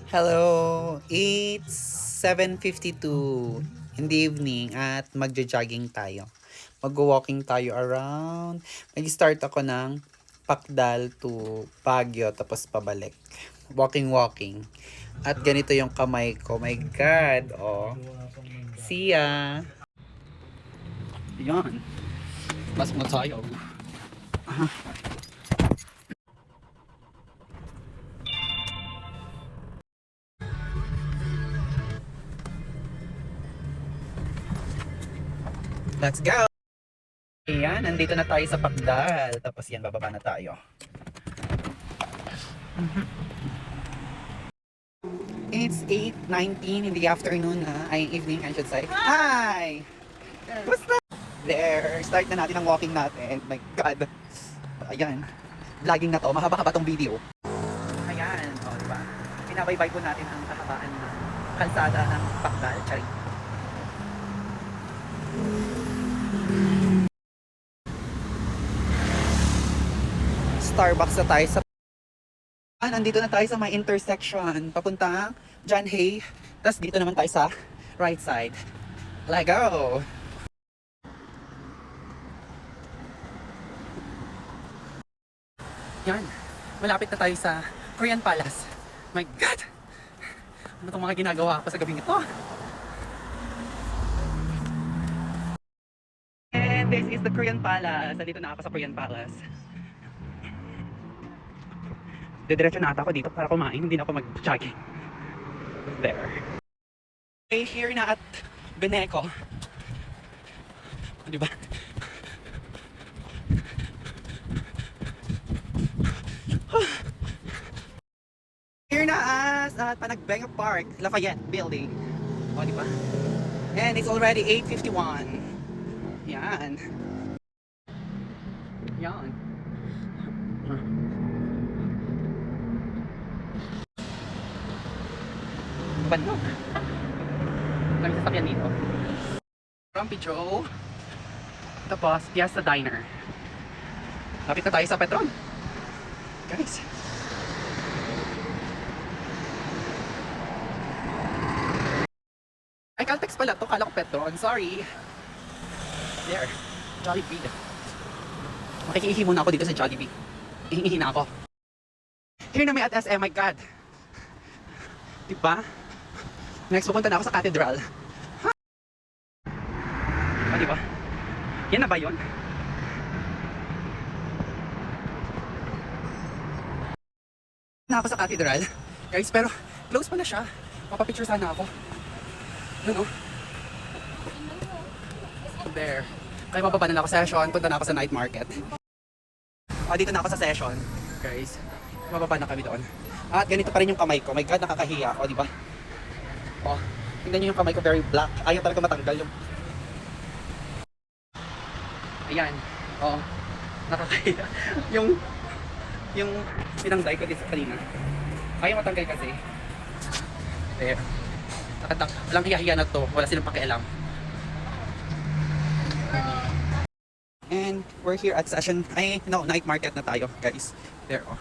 Hello! It's 7:52 in the evening at magjo-jogging tayo. Mag-walking tayo around. Mag-start ako ng Pakdal to Baguio tapos pabalik. Walking. At ganito yung kamay ko. My God! Oh. See ya! Yan. Pasok na tayo. Let's go! Ayan, nandito na tayo sa Pakdal. Tapos yan, bababa na tayo. It's 8:19 in the afternoon, ay evening I should say. Hi! Basta! There, start na natin ang walking natin. My God. Ayan. Vlogging na to, mahaba-haba tong video. Ayan, o diba? Pinabaybay po natin ang kahabaan ng kalsada ng Pakdal. Charing. Starbucks na tayo sa nandito na tayo sa may intersection papuntang John Hay. Tapos dito naman tayo sa right side. Let's go! Yan. Malapit na tayo sa Korean Palace. My God! Ano itong mga ginagawa ko sa gabing ito? And this is the Korean Palace. Nandito na ako sa Korean Palace. Didiretso na ata ako dito para kumain. Hindi na ako mag-jogging. There. Okay, here na at Beneco. Diba? Here na at Panagbenga Park, Lafayette Building. O, diba? And it's already 8:51. Yan. Yan. Bano? Kami sasakyan dito. Grumpy Joe. Tapos, Piazza Diner. Lapit na tayo sa Petron. Guys. Ay, Caltex pala to. Kala ko Petron. Sorry. There. Jollibee. Makikihi muna ako dito sa Jollibee. Ihingi na ako. Here na may at SM. My God. Diba? Next, pupunta na ako sa Cathedral. Ah, diba? Yan na ba yun? Na ako sa Cathedral. Guys, pero close pa na siya. Papapicture sana ako. Ano? There. Kaya mababa na ako sa session. Punta na ako sa night market. Dito na ako sa session. Guys, mababa na kami doon. At ganito pa rin yung kamay ko. My God, nakakahiya. O, diba? O, tingnan nyo yung kamay ko, very black. Ayaw talaga matanggal yung... Ayan. O, nakakahiya. yung pinangday ko dito kanina. Ayaw matanggal kasi. There. Walang hiya-hiya na to. Wala silang pakialam. And we're here at session, night market na tayo, guys. There, oh.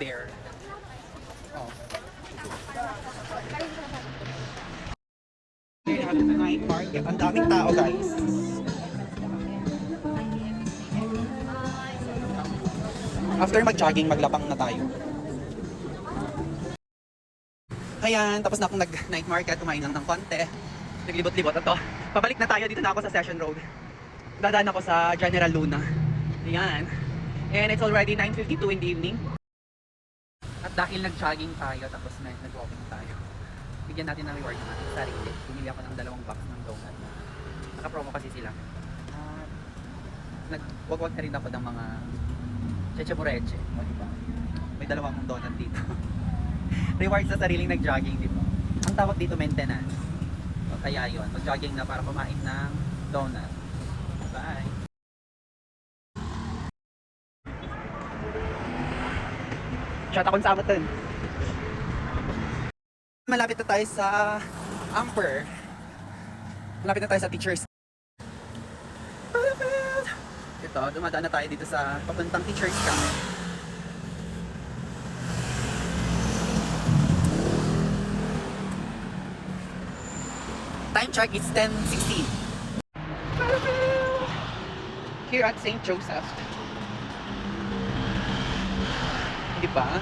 There. Oh. There at the night market. Ang daming tao, guys. After mag-jogging, maglapang na tayo. Ayan, tapos na akong nag-night market, kumain lang ng konti. Naglibot-libot ito. Pabalik na tayo, dito na ako sa Session Road. Dadaan ako sa General Luna. Ayan. And it's already 9:52 in the evening. At dahil nag-jogging tayo, tapos nag-walking tayo, bigyan natin ng reward natin sa sarili. Bumili ako ng 2 box ng donut. Naka-promo kasi sila. Nag-wag-wag na rin ako ng mga cheche moreche. O, diba? May 2 donut dito. Reward sa sariling nag-jogging, di ba? Ang tawag dito maintenance. O, kaya yun, mag-jogging na para kumain ng donut. Bye! Chat akong sa amatin. Malapit na tayo sa Amper. Malapit na tayo sa teachers. ito, dumadaan na tayo dito sa papuntang Teachers Camp. Time check is 10:16. Here at St. Joseph. Di ba?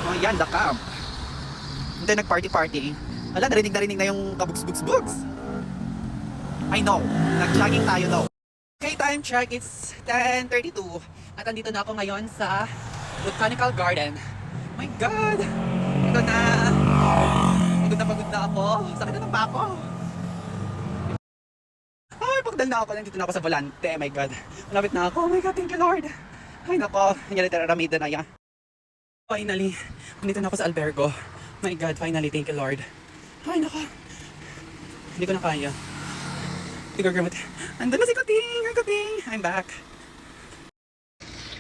Oh, yan, the camp. Hindi nag-party-party. Wala, narinig na yung kabugs-bugs-bugs. I know. Nag-jogging tayo daw. Okay, time check. It's 10:32. At andito na ako ngayon sa Botanical Garden. My God! Ito na. Pagod na ako. Sakit na ng pako. Ay, pagdal na ako. Nandito na ako sa volante. My God. Malapit na ako. Oh my God, thank you Lord. Ay, nako. Nangyari Ramida na yan. Finally, nandito na ako sa albergo. My God, finally, thank you Lord. Ay, nako. Hindi ko na kaya. Hindi ko gamit. Andun na si Kuting! Hi, Kuting! I'm back.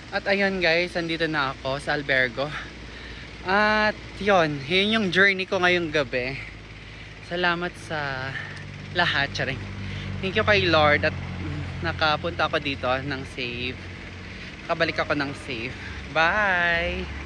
At ayun guys, andito na ako sa albergo. At yun yung journey ko ngayong gabi. Salamat sa lahat, charing. Thank you kay Lord at nakapunta ako dito ng safe. Nakabalik ako ng safe. Bye!